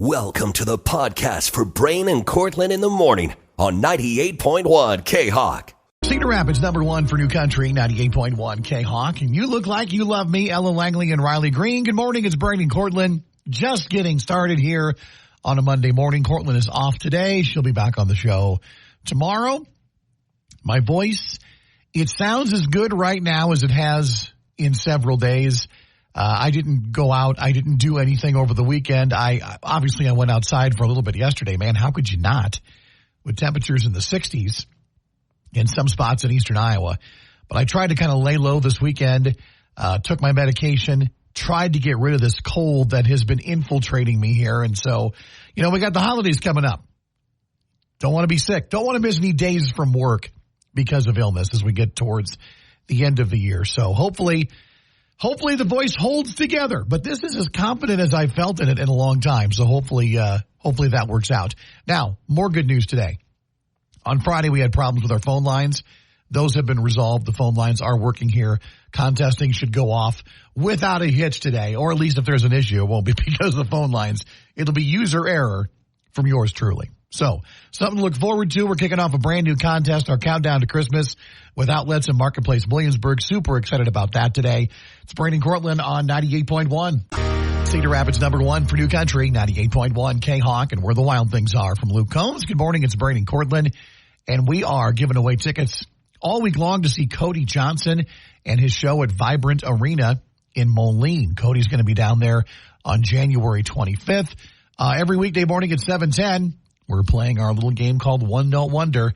Welcome to the podcast for Brain and Cortland in the morning on 98.1 K-Hawk. Cedar Rapids, number one for New Country, 98.1 K-Hawk. And you look like you love me, Ella Langley and Riley Green. Good morning, it's Brain and Cortland. Just getting started here on a Monday morning. Cortland is off today. She'll be back on the show tomorrow. My voice, it sounds as good right now as it has in several days. I didn't go out. I didn't do anything over the weekend. I went outside for a little bit yesterday. Man, how could you not? With temperatures in the 60s in some spots in eastern Iowa. But I tried to kind of lay low this weekend, took my medication, tried to get rid of this cold that has been infiltrating me here. And so, we got the holidays coming up. Don't want to be sick. Don't want to miss any days from work because of illness as we get towards the end of the year. So hopefully the voice holds together, but this is as confident as I've felt in it in a long time. So hopefully that works out. Now, more good news today. On Friday, we had problems with our phone lines. Those have been resolved. The phone lines are working here. Contesting should go off without a hitch today, or at least if there's an issue, it won't be because of the phone lines. It'll be user error from yours truly. So, something to look forward to. We're kicking off a brand new contest, our countdown to Christmas with Outlets and Marketplace Williamsburg. Super excited about that today. It's Brain and Cortland on 98.1. Cedar Rapids, number one for New Country, 98.1 K-Hawk, and where the wild things are from Luke Combs. Good morning, it's Brain and Cortland, and we are giving away tickets all week long to see Cody Johnson and his show at Vibrant Arena in Moline. Cody's going to be down there on January 25th. Every weekday morning at 7:10. We're playing our little game called One Note Wonder.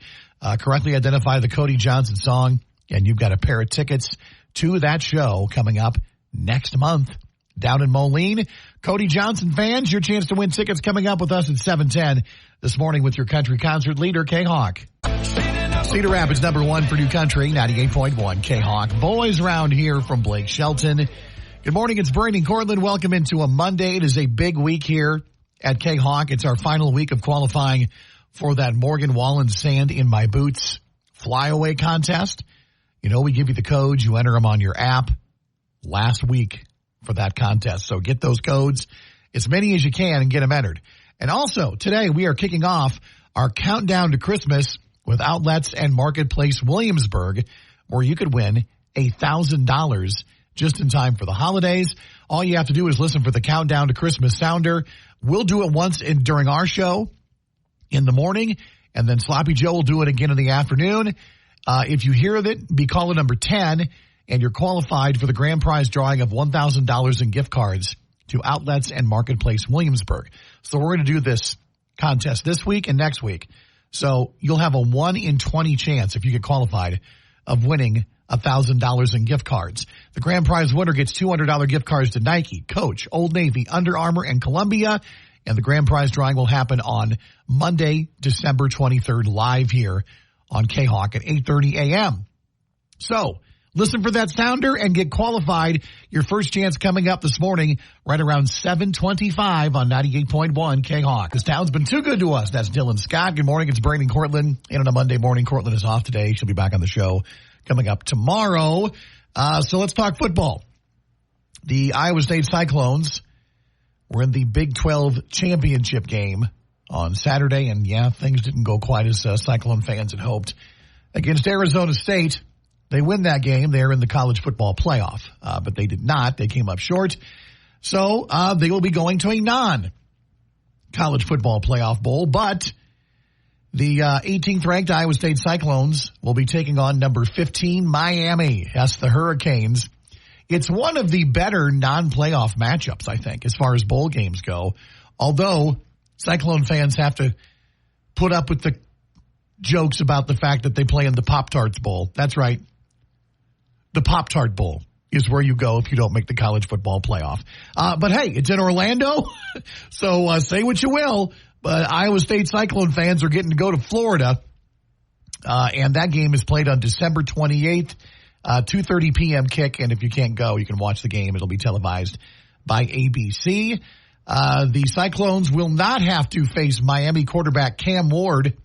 Correctly identify the Cody Johnson song, and you've got a pair of tickets to that show coming up next month down in Moline. Cody Johnson fans, your chance to win tickets coming up with us at 7:10 this morning with your country concert leader, K-Hawk. Cedar Rapids, number one for New Country, 98.1 K-Hawk. Boys round here from Blake Shelton. Good morning, it's Brain and Cortland. Welcome into a Monday. It is a big week here at K-Hawk. It's our final week of qualifying for that Morgan Wallen Sand in My Boots flyaway contest. We give you the codes. You enter them on your app last week for that contest. So get those codes, as many as you can, and get them entered. And also, today we are kicking off our countdown to Christmas with Outlets and Marketplace Williamsburg, where you could win $1,000 just in time for the holidays. All you have to do is listen for the countdown to Christmas sounder. We'll do it once during our show in the morning, and then Sloppy Joe will do it again in the afternoon. If you hear it, be caller number 10, and you're qualified for the grand prize drawing of $1,000 in gift cards to Outlets and Marketplace Williamsburg. So we're going to do this contest this week and next week. So you'll have a 1 in 20 chance, if you get qualified, of winning $1,000 in gift cards. The grand prize winner gets $200 gift cards to Nike, Coach, Old Navy, Under Armour, and Columbia. And the grand prize drawing will happen on Monday, December 23rd, live here on K-Hawk at 8:30 a.m. So listen for that sounder and get qualified. Your first chance coming up this morning right around 7:25 on 98.1 K-Hawk. This town's been too good to us. That's Dylan Scott. Good morning. It's Brain and Cortland. And on a Monday morning, Cortland is off today. She'll be back on the show coming up tomorrow. So let's talk football. The Iowa State Cyclones were in the Big 12 championship game on Saturday, and things didn't go quite as Cyclone fans had hoped. Against Arizona State, they win that game. They're in the college football playoff, but they did not. They came up short. So they will be going to a non-college football playoff bowl, but the 18th ranked Iowa State Cyclones will be taking on number 15 Miami. That's the Hurricanes. It's one of the better non-playoff matchups, I think, as far as bowl games go. Although Cyclone fans have to put up with the jokes about the fact that they play in the Pop-Tarts Bowl. That's right. The Pop-Tart Bowl is where you go if you don't make the college football playoff. But hey, it's in Orlando, so say what you will. But Iowa State Cyclone fans are getting to go to Florida, and that game is played on December 28th, 2:30 p.m. kick. And if you can't go, you can watch the game. It'll be televised by ABC. The Cyclones will not have to face Miami quarterback Cam Ward,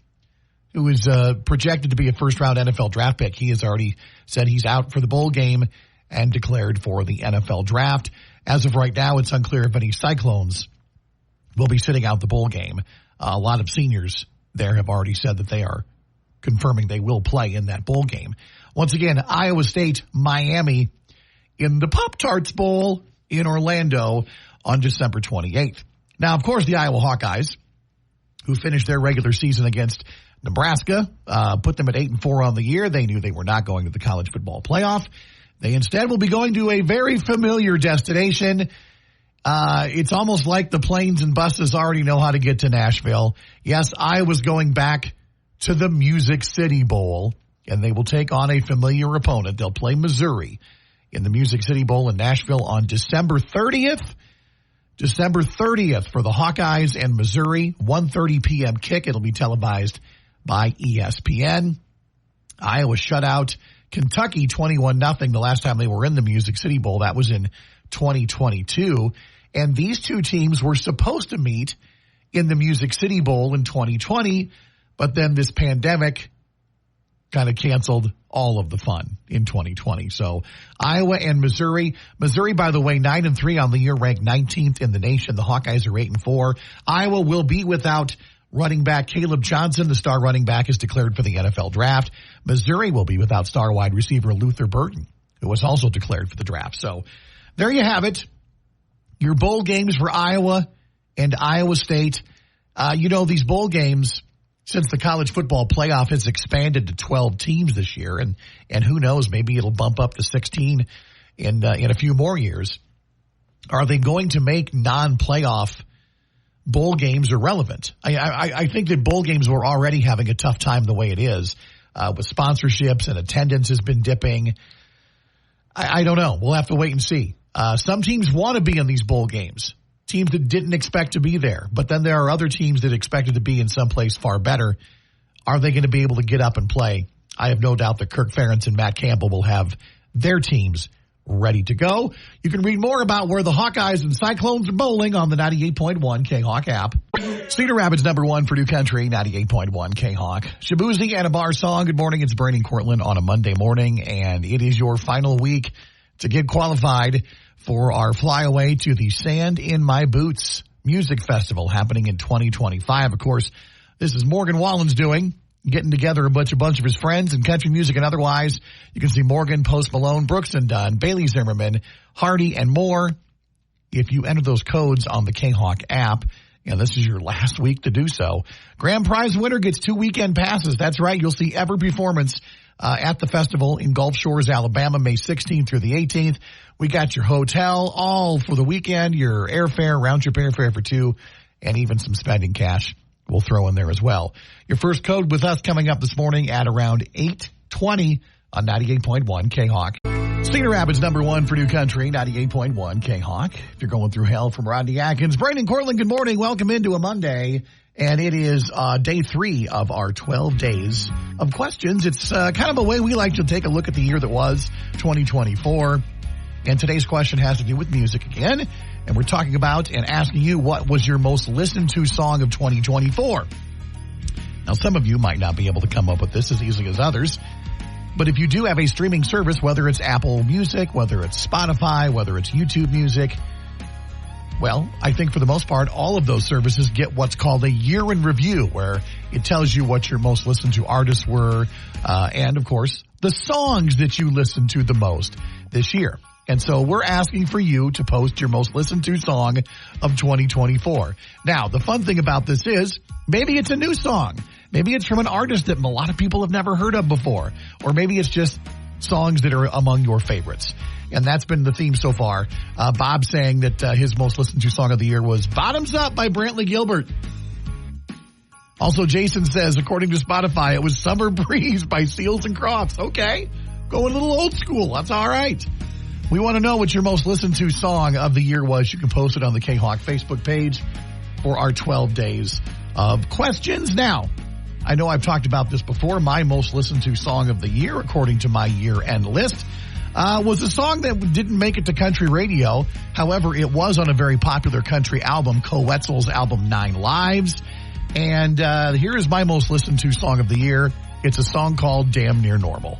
who is projected to be a first-round NFL draft pick. He has already said he's out for the bowl game and declared for the NFL draft. As of right now, it's unclear if any Cyclones will be sitting out the bowl game. A lot of seniors there have already said that they are confirming they will play in that bowl game. Once again, Iowa State, Miami in the Pop-Tarts Bowl in Orlando on December 28th. Now, of course, the Iowa Hawkeyes, who finished their regular season against Nebraska, put them at 8-4 on the year. They knew they were not going to the college football playoff. They instead will be going to a very familiar destination. It's almost like the planes and buses already know how to get to Nashville. Yes, Iowa's going back to the Music City Bowl, and they will take on a familiar opponent. They'll play Missouri in the Music City Bowl in Nashville on December 30th. December 30th for the Hawkeyes and Missouri, 1:30 p.m. kick. It'll be televised by ESPN. Iowa shut out Kentucky 21-0 the last time they were in the Music City Bowl. That was in 2022. And these two teams were supposed to meet in the Music City Bowl in 2020, but then this pandemic kind of canceled all of the fun in 2020. So Iowa and Missouri. Missouri, by the way, 9-3 on the year, ranked 19th in the nation. The Hawkeyes are 8-4. Iowa will be without running back Caleb Johnson. The star running back is declared for the NFL draft. Missouri will be without star wide receiver Luther Burton, who was also declared for the draft. So there you have it. Your bowl games for Iowa and Iowa State. These bowl games, since the college football playoff has expanded to 12 teams this year, and who knows, maybe it'll bump up to 16 in a few more years. Are they going to make non-playoff bowl games irrelevant? I think that bowl games were already having a tough time the way it is, with sponsorships and attendance has been dipping. I don't know. We'll have to wait and see. Some teams want to be in these bowl games. Teams that didn't expect to be there. But then there are other teams that expected to be in someplace far better. Are they going to be able to get up and play? I have no doubt that Kirk Ferentz and Matt Campbell will have their teams ready to go. You can read more about where the Hawkeyes and Cyclones are bowling on the 98.1 K-Hawk app. Cedar Rapids #1 for New Country, 98.1 K-Hawk. Shabuzi and a bar song. Good morning. It's Brandon Cortland on a Monday morning, and it is your final week to get qualified for our flyaway to the Sand in My Boots Music Festival happening in 2025. Of course, this is Morgan Wallen's doing, getting together a bunch of his friends in country music and otherwise. You can see Morgan, Post Malone, Brooks and Dunn, Bailey Zimmerman, Hardy, and more if you enter those codes on the K-Hawk app. And this is your last week to do so. Grand prize winner gets 2 weekend passes. That's right. You'll see every performance at the festival in Gulf Shores, Alabama, May 16th through the 18th. We got your hotel all for the weekend, your airfare, round-trip airfare for two, and even some spending cash we'll throw in there as well. Your first code with us coming up this morning at around 8:20 on 98.1 K-Hawk. Cedar Rapids #1 for New Country, 98.1 K-Hawk. If you're going through hell from Rodney Atkins. Brandon Cortland, good morning. Welcome into a Monday. And it is day 3 of our 12 days of questions. It's kind of a way we like to take a look at the year that was 2024. And today's question has to do with music again. And we're talking about and asking you, what was your most listened to song of 2024? Now, some of you might not be able to come up with this as easily as others. But if you do have a streaming service, whether it's Apple Music, whether it's Spotify, whether it's YouTube Music, well, I think for the most part, all of those services get what's called a year in review, where it tells you what your most listened to artists were, and of course, the songs that you listened to the most this year. And so we're asking for you to post your most listened to song of 2024. Now, the fun thing about this is maybe it's a new song. Maybe it's from an artist that a lot of people have never heard of before. Or maybe it's just songs that are among your favorites. And that's been the theme so far. Bob saying that his most listened to song of the year was Bottoms Up by Brantley Gilbert. Also, Jason says, according to Spotify, it was Summer Breeze by Seals and Crofts. Okay, going a little old school. That's all right. We want to know what your most listened to song of the year was. You can post it on the K-Hawk Facebook page for our 12 days of questions. Now, I know I've talked about this before. My most listened to song of the year, according to my year-end list, was a song that didn't make it to country radio. However, it was on a very popular country album, Co Wetzel's album 9 Lives. And here is my most listened to song of the year. It's a song called Damn Near Normal.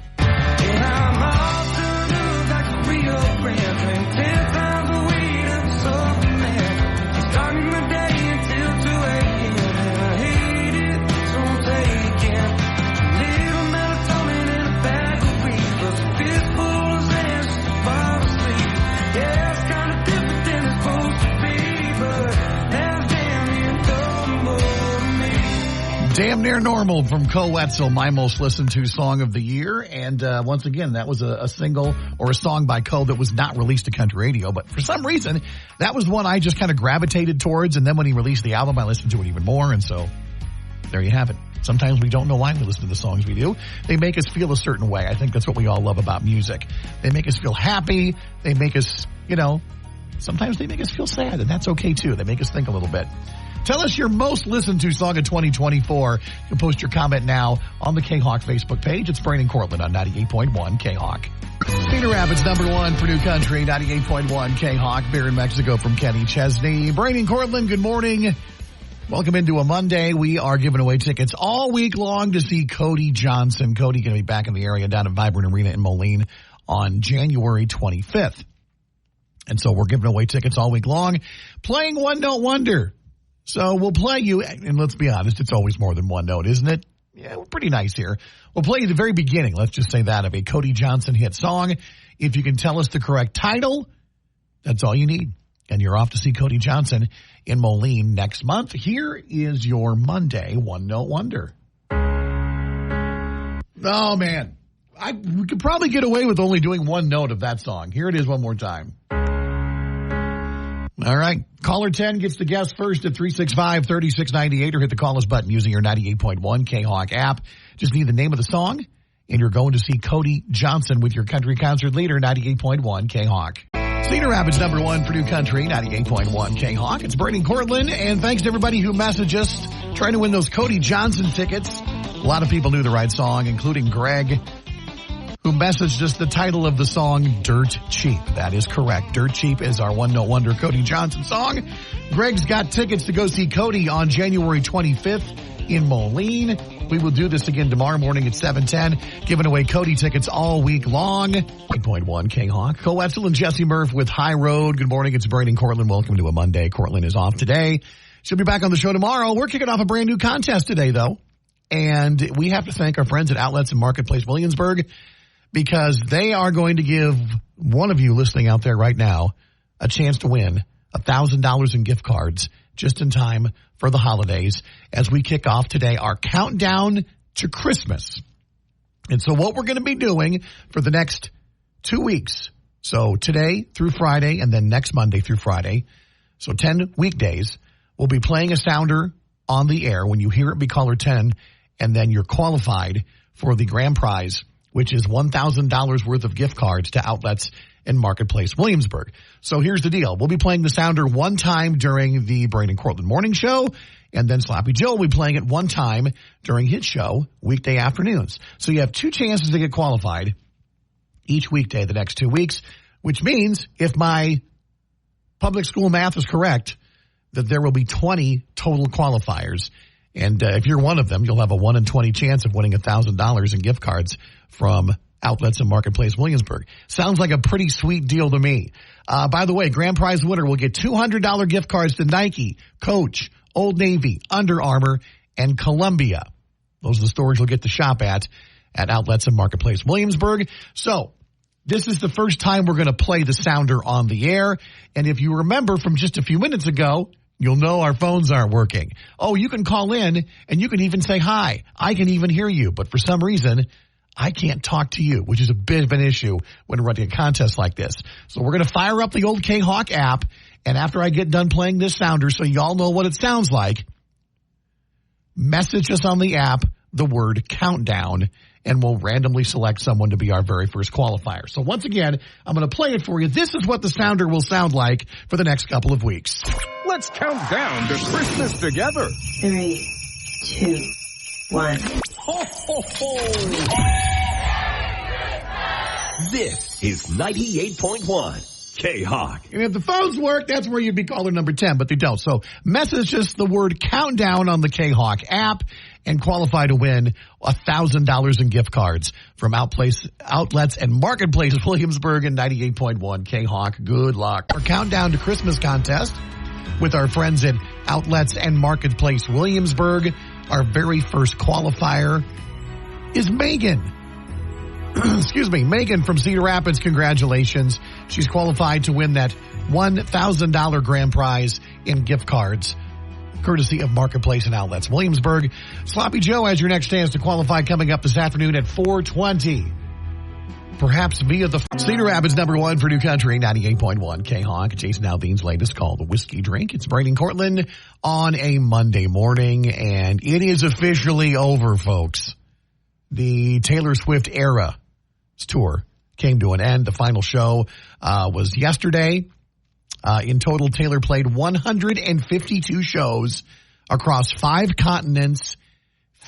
Damn Near Normal from Cole Wetzel, my most listened to song of the year. And once again, that was a single or a song by Cole that was not released to country radio. But for some reason, that was one I just kind of gravitated towards. And then when he released the album, I listened to it even more. And so there you have it. Sometimes we don't know why we listen to the songs we do. They make us feel a certain way. I think that's what we all love about music. They make us feel happy. They make us, sometimes they make us feel sad. And that's okay too. They make us think a little bit. Tell us your most listened to song of 2024. You can post your comment now on the K-Hawk Facebook page. It's Brain and Cortland on 98.1 K-Hawk. Cedar Rapids, number one for New Country, 98.1 K-Hawk. Beer in Mexico from Kenny Chesney. Brain and Cortland, good morning. Welcome into a Monday. We are giving away tickets all week long to see Cody Johnson. Cody going to be back in the area down at Vibrant Arena in Moline on January 25th. And so we're giving away tickets all week long. Playing One Note Wonder. So we'll play you, and let's be honest, it's always more than one note, isn't it? Yeah, we're pretty nice here. We'll play you the very beginning, let's just say that, of a Cody Johnson hit song. If you can tell us the correct title, that's all you need. And you're off to see Cody Johnson in Moline next month. Here is your Monday One Note Wonder. Oh, man. We could probably get away with only doing one note of that song. Here it is one more time. All right. Caller 10 gets the guess first at 365-3698 or hit the call us button using your 98.1 K-Hawk app. Just need the name of the song, and you're going to see Cody Johnson with your country concert leader, 98.1 K-Hawk. Cedar Rapids, number one for New Country, 98.1 K-Hawk. It's Brain and Cortland, and thanks to everybody who messaged us trying to win those Cody Johnson tickets. A lot of people knew the right song, including Greg, who messaged us the title of the song, Dirt Cheap. That is correct. Dirt Cheap is our One Note Wonder Cody Johnson song. Greg's got tickets to go see Cody on January 25th in Moline. We will do this again tomorrow morning at 7:10, giving away Cody tickets all week long. 8.1 K-Hawk. Cole Wetzel and Jesse Murph with High Road. Good morning. It's Brain and Cortland. Welcome to a Monday. Cortland is off today. She'll be back on the show tomorrow. We're kicking off a brand new contest today, though. And we have to thank our friends at Outlets and Marketplace Williamsburg, because they are going to give one of you listening out there right now a chance to win $1,000 in gift cards just in time for the holidays as we kick off today our countdown to Christmas. And so what we're going to be doing for the next 2 weeks, so today through Friday and then next Monday through Friday, so 10 weekdays, we'll be playing a sounder on the air. When you hear it, be caller 10, and then you're qualified for the grand prize, which is $1,000 worth of gift cards to Outlets and Marketplace Williamsburg. So here's the deal. We'll be playing the sounder one time during the Brain and Cortland morning show, and then Sloppy Joe will be playing it one time during his show weekday afternoons. So you have two chances to get qualified each weekday the next 2 weeks, which means if my public school math is correct, that there will be 20 total qualifiers. And if you're one of them, you'll have a 1 in 20 chance of winning $1,000 in gift cards from Outlets and Marketplace Williamsburg. Sounds like a pretty sweet deal to me. By the way, grand prize winner will get $200 gift cards to Nike, Coach, Old Navy, Under Armour, and Columbia. Those are the stores you'll get to shop at Outlets and Marketplace Williamsburg. So this is the first time we're going to play the sounder on the air. And if you remember from just a few minutes ago, you'll know our phones aren't working. Oh, you can call in and you can even say hi. I can even hear you. But for some reason, I can't talk to you, which is a bit of an issue when running a contest like this. So we're going to fire up the old K-Hawk app. And after I get done playing this sounder so y'all know what it sounds like, message us on the app the word countdown, and we'll randomly select someone to be our very first qualifier. So once again, I'm going to play it for you. This is what the sounder will sound like for the next couple of weeks. Let's count down to Christmas together. 3, 2, 1. Ho, ho, ho. This is 98.1 K-Hawk. And if the phones work, that's where you'd be caller number 10, but they don't. So message us the word countdown on the K-Hawk app and qualify to win $1,000 in gift cards from Outlets and Marketplace Williamsburg and 98.1 K-Hawk. Good luck. Our countdown to Christmas contest with our friends at Outlets and Marketplace Williamsburg. Our very first qualifier is Megan. Excuse me, Megan from Cedar Rapids. Congratulations. She's qualified to win that $1,000 grand prize in gift cards courtesy of Marketplace and Outlets Williamsburg. Sloppy Joe has your next chance to qualify coming up this afternoon at 4:20. Perhaps via the Cedar Rapids #1 for New Country, 98.1 K-Hawk. Jason Aldean's latest call, The Whiskey Drink. It's Brady and Cortland on a Monday morning, and it is officially over, folks. The Taylor Swift Eras tour came to an end. The final show was yesterday. In total, Taylor played 152 shows across 5 continents,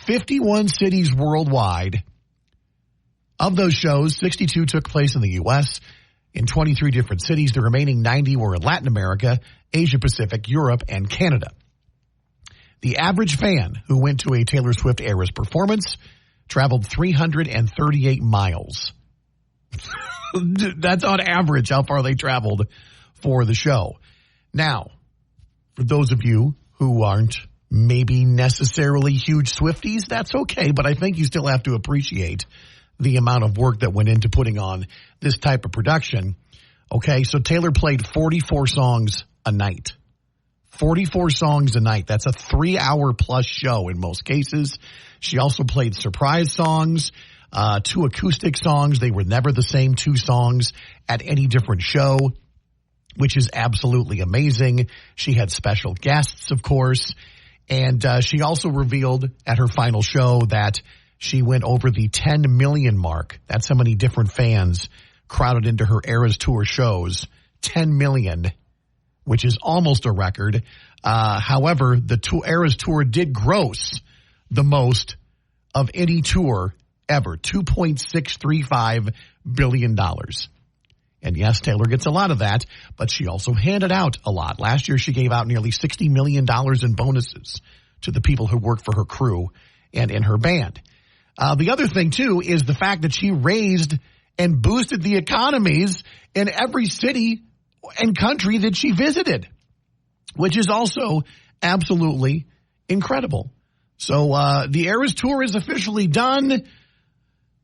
51 cities worldwide. Of those shows, 62 took place in the U.S. in 23 different cities. The remaining 90 were in Latin America, Asia Pacific, Europe, and Canada. The average fan who went to a Taylor Swift Eras performance traveled 338 miles. That's on average how far they traveled for the show. Now, for those of you who aren't maybe necessarily huge Swifties, that's okay, but I think you still have to appreciate the amount of work that went into putting on this type of production. Okay, so Taylor played 44 songs a night. 44 songs a night. That's a 3-hour plus show in most cases. She also played surprise songs, 2 acoustic songs. They were never the same 2 songs at any different show, which is absolutely amazing. She had special guests, of course, and she also revealed at her final show that she went over the 10 million mark. That's how many different fans crowded into her Eras Tour shows. 10 million, which is almost a record. However, the Eras Tour did gross the most of any tour ever, $2.635 billion. And yes, Taylor gets a lot of that, but she also handed out a lot. Last year, she gave out nearly $60 million in bonuses to the people who work for her crew and in her band. The other thing, too, is the fact that she raised and boosted the economies in every city and country that she visited, which is also absolutely incredible. So the Eras Tour is officially done.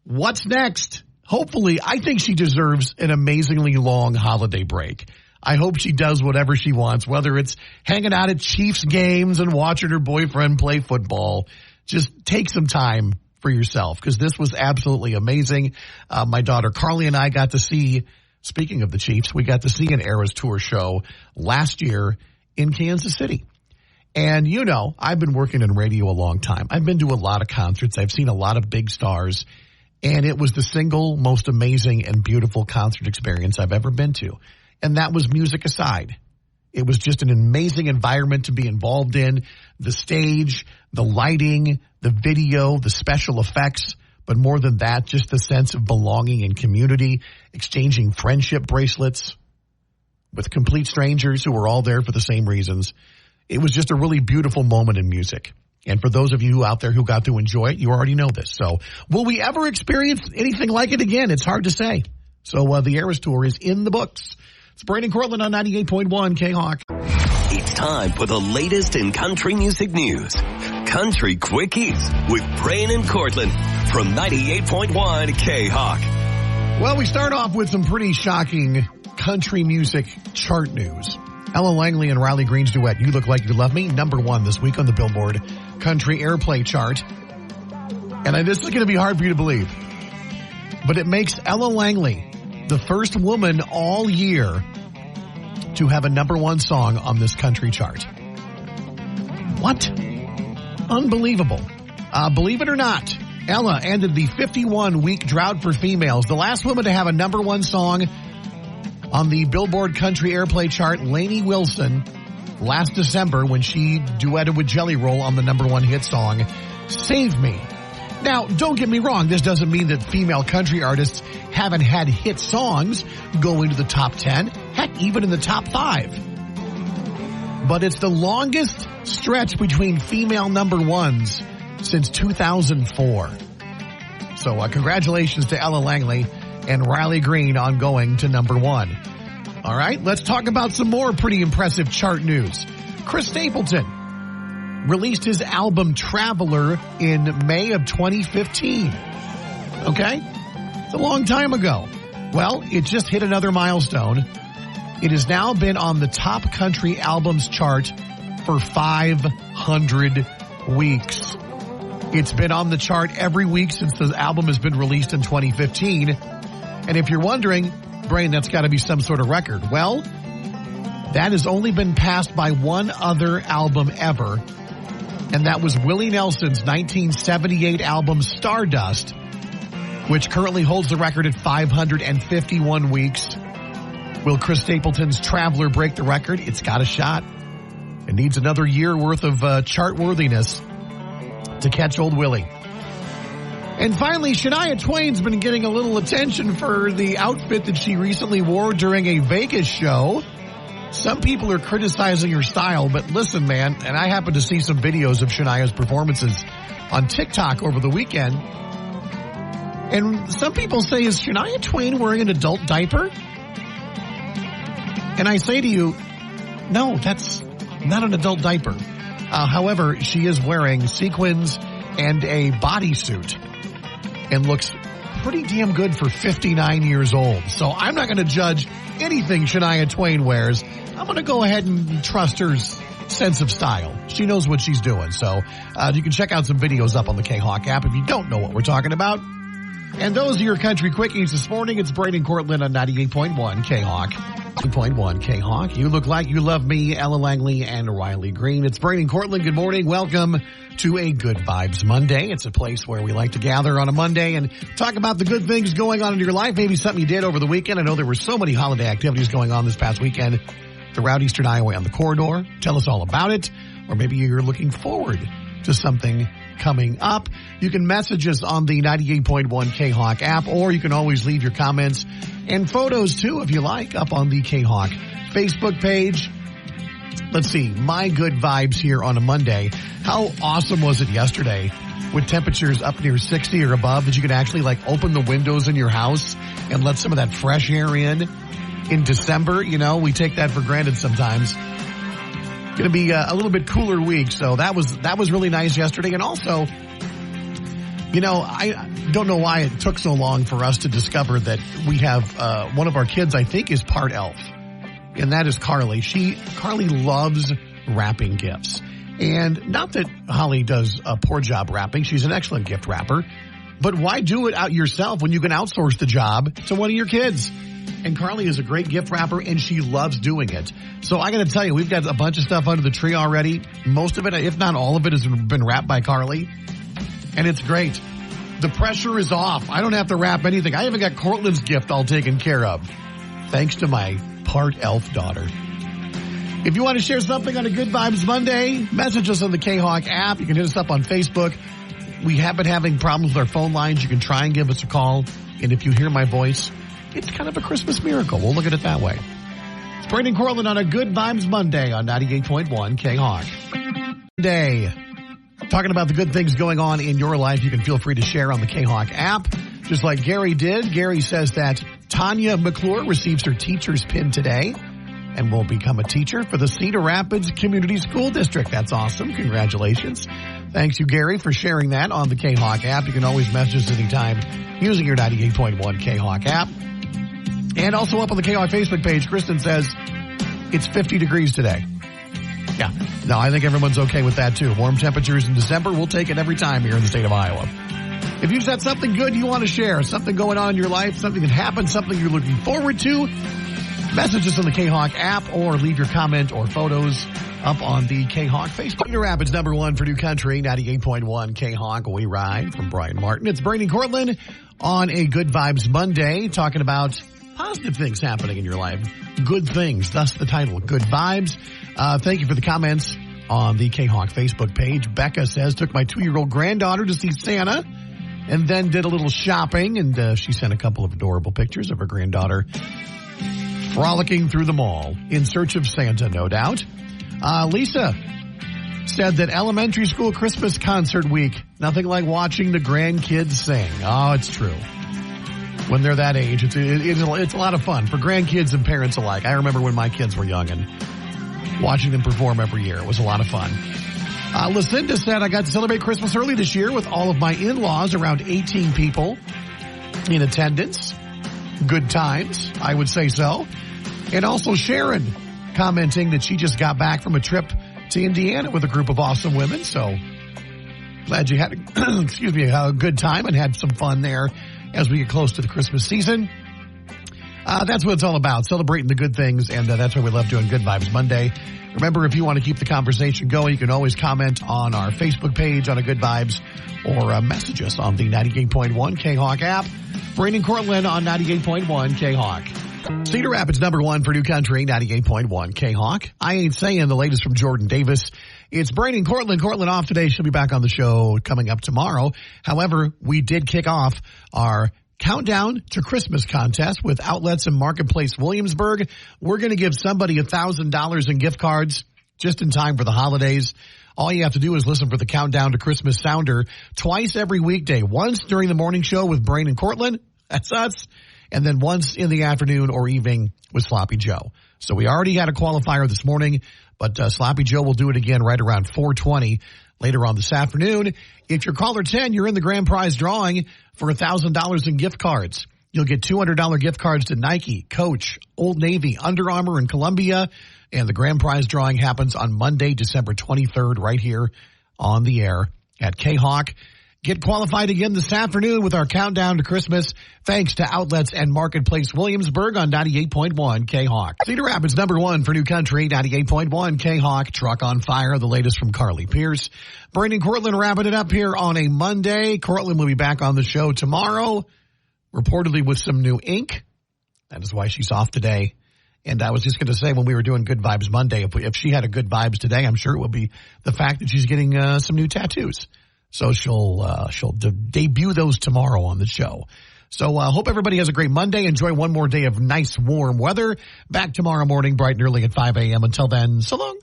What's next? Hopefully, I think she deserves an amazingly long holiday break. I hope she does whatever she wants, whether it's hanging out at Chiefs games and watching her boyfriend play football. Just take some time for yourself, because this was absolutely amazing. My daughter Carly and I got to see, speaking of the Chiefs, we got to see an Eras Tour show last year in Kansas City. And, you know, I've been working in radio a long time. I've been to a lot of concerts. I've seen a lot of big stars. And it was the single most amazing and beautiful concert experience I've ever been to. And that was music aside. It was just an amazing environment to be involved in. The stage, the lighting, the video, the special effects. But more than that, just the sense of belonging and community, exchanging friendship bracelets with complete strangers who were all there for the same reasons. It was just a really beautiful moment in music. And for those of you out there who got to enjoy it, you already know this. So will we ever experience anything like it again? It's hard to say. So the Eras Tour is in the books. It's Brady and Cortland on 98.1 K-Hawk. It's time for the latest in country music news. Country Quickies with Brady and Cortland from 98.1 K-Hawk. Well, we start off with some pretty shocking country music chart news. Ella Langley and Riley Green's duet, You Look Like You Love Me, #1 this week on the Billboard Country Airplay chart. And this is going to be hard for you to believe, but it makes Ella Langley the first woman all year to have a #1 song on this country chart. What? Unbelievable. Believe it or not, Ella ended the 51-week drought for females. The last woman to have a #1 song on the Billboard Country Airplay chart, Lainey Wilson, last December when she duetted with Jelly Roll on the #1 hit song, Save Me. Now, don't get me wrong, this doesn't mean that female country artists haven't had hit songs go into the top 10, heck, even in the top 5. But it's the longest stretch between female #1s since 2004. So congratulations to Ella Langley and Riley Green on going to #1. All right, let's talk about some more pretty impressive chart news. Chris Stapleton released his album Traveler in May of 2015. Okay? It's a long time ago. Well, it just hit another milestone. It has now been on the top country albums chart for 500 weeks. It's been on the chart every week since the album has been released in 2015. And if you're wondering, Brain, that's got to be some sort of record. Well, that has only been passed by one other album ever, and that was Willie Nelson's 1978 album Stardust, which currently holds the record at 551 weeks. Will Chris Stapleton's Traveler break the record? It's got a shot. It needs another year worth of chart worthiness to catch old Willie. And finally, Shania Twain's been getting a little attention for the outfit that she recently wore during a Vegas show. Some people are criticizing her style, but listen, man, and I happened to see some videos of Shania's performances on TikTok over the weekend. And some people say, is Shania Twain wearing an adult diaper? And I say to you, no, that's not an adult diaper. However, she is wearing sequins and a bodysuit and looks pretty damn good for 59 years old. So I'm not going to judge anything Shania Twain wears. I'm going to go ahead and trust her sense of style. She knows what she's doing. So you can check out some videos up on the K-Hawk app if you don't know what we're talking about. And those are your country quickies this morning. It's Braden Cortland on 98.1 K-Hawk. 2.1 K-Hawk. You look like you love me, Ella Langley and Riley Green. It's Braden Cortland. Good morning. Welcome to a Good Vibes Monday. It's a place where we like to gather on a Monday and talk about the good things going on in your life. Maybe something you did over the weekend. I know there were so many holiday activities going on this past weekend throughout Eastern Iowa on the corridor. Tell us all about it. Or maybe you're looking forward to something coming up. You can message us on the 98.1 K-Hawk app, or you can always leave your comments and photos too, if you like, up on the K-Hawk Facebook page. Let's see, my good vibes here on a Monday. How awesome was it yesterday with temperatures up near 60 or above that you could actually like open the windows in your house and let some of that fresh air in December? You know, we take that for granted sometimes. Going to be a little bit cooler week, so that was really nice yesterday. And also, you know, I don't know why it took so long for us to discover that we have one of our kids, I think, is part elf, and that is Carly. Carly loves wrapping gifts, and not that Holly does a poor job wrapping; she's an excellent gift wrapper. But why do it out yourself when you can outsource the job to one of your kids? And Carly is a great gift wrapper, and she loves doing it. So I got to tell you, we've got a bunch of stuff under the tree already. Most of it, if not all of it, has been wrapped by Carly. And it's great. The pressure is off. I don't have to wrap anything. I even got Cortland's gift all taken care of, thanks to my part elf daughter. If you want to share something on a Good Vibes Monday, message us on the K-Hawk app. You can hit us up on Facebook. We have been having problems with our phone lines. You can try and give us a call. And if you hear my voice, it's kind of a Christmas miracle. We'll look at it that way. It's Braden Cortland on a Good Vibes Monday on 98.1 K-Hawk. Day. Talking about the good things going on in your life, you can feel free to share on the K-Hawk app, just like Gary did. Gary says that Tanya McClure receives her teacher's pin today and will become a teacher for the Cedar Rapids Community School District. That's awesome. Congratulations. Thanks you, Gary, for sharing that on the K-Hawk app. You can always message us anytime using your 98.1 K-Hawk app. And also up on the K-Hawk Facebook page, Kristen says it's 50 degrees today. Yeah. No, I think everyone's okay with that too. Warm temperatures in December, we'll take it every time here in the state of Iowa. If you've got something good you want to share, something going on in your life, something that happened, something you're looking forward to, message us on the K-Hawk app or leave your comment or photos up on the K-Hawk Facebook. Cedar Rapids #1 for New Country, 98.1 K-Hawk. We ride from Brian Martin. It's Braden Cortland on a Good Vibes Monday, talking about positive things happening in your life. Good things. Thus the title, Good Vibes. Thank you for the comments on the K-Hawk Facebook page. Becca says, took my 2-year-old granddaughter to see Santa and then did a little shopping. And she sent a couple of adorable pictures of her granddaughter frolicking through the mall in search of Santa, no doubt. Lisa said that elementary school Christmas concert week, nothing like watching the grandkids sing. Oh, it's true. When they're that age, it's a lot of fun for grandkids and parents alike. I remember when my kids were young and watching them perform every year. It was a lot of fun. Lucinda said, I got to celebrate Christmas early this year with all of my in-laws, around 18 people in attendance. Good times, I would say so. And also Sharon commenting that she just got back from a trip to Indiana with a group of awesome women. So glad you had a good time and had some fun there as we get close to the Christmas season. That's what it's all about, celebrating the good things, and that's why we love doing Good Vibes Monday. Remember, if you want to keep the conversation going, you can always comment on our Facebook page on a Good Vibes or message us on the 98.1 K-Hawk app. Brandon Cortland on 98.1 K-Hawk. Cedar Rapids #1 for New Country, 98.1 K-Hawk. I ain't saying the latest from Jordan Davis. It's Brandon Cortland. Cortland off today. She'll be back on the show coming up tomorrow. However, we did kick off our Countdown to Christmas contest with Outlets and Marketplace Williamsburg. We're going to give somebody $1,000 in gift cards just in time for the holidays. All you have to do is listen for the Countdown to Christmas sounder twice every weekday. Once during the morning show with Brandon Cortland, that's us, and then once in the afternoon or evening with Sloppy Joe. So we already had a qualifier this morning, but Sloppy Joe will do it again right around 4:20 later on this afternoon. If you're caller 10, you're in the grand prize drawing for $1,000 in gift cards. You'll get $200 gift cards to Nike, Coach, Old Navy, Under Armour, and Columbia. And the grand prize drawing happens on Monday, December 23rd, right here on the air at K-Hawk. Get qualified again this afternoon with our Countdown to Christmas, thanks to Outlets and Marketplace Williamsburg on 98.1 K-Hawk. Cedar Rapids #1 for New Country, 98.1 K-Hawk. Truck on Fire, the latest from Carly Pierce. Brandon Cortland wrapping it up here on a Monday. Cortland will be back on the show tomorrow, reportedly with some new ink. That is why she's off today. And I was just going to say, when we were doing Good Vibes Monday, if she had a Good Vibes today, I'm sure it would be the fact that she's getting some new tattoos. So she'll debut those tomorrow on the show. So hope everybody has a great Monday. Enjoy one more day of nice warm weather. Back tomorrow morning, bright and early at 5 a.m. Until then, so long.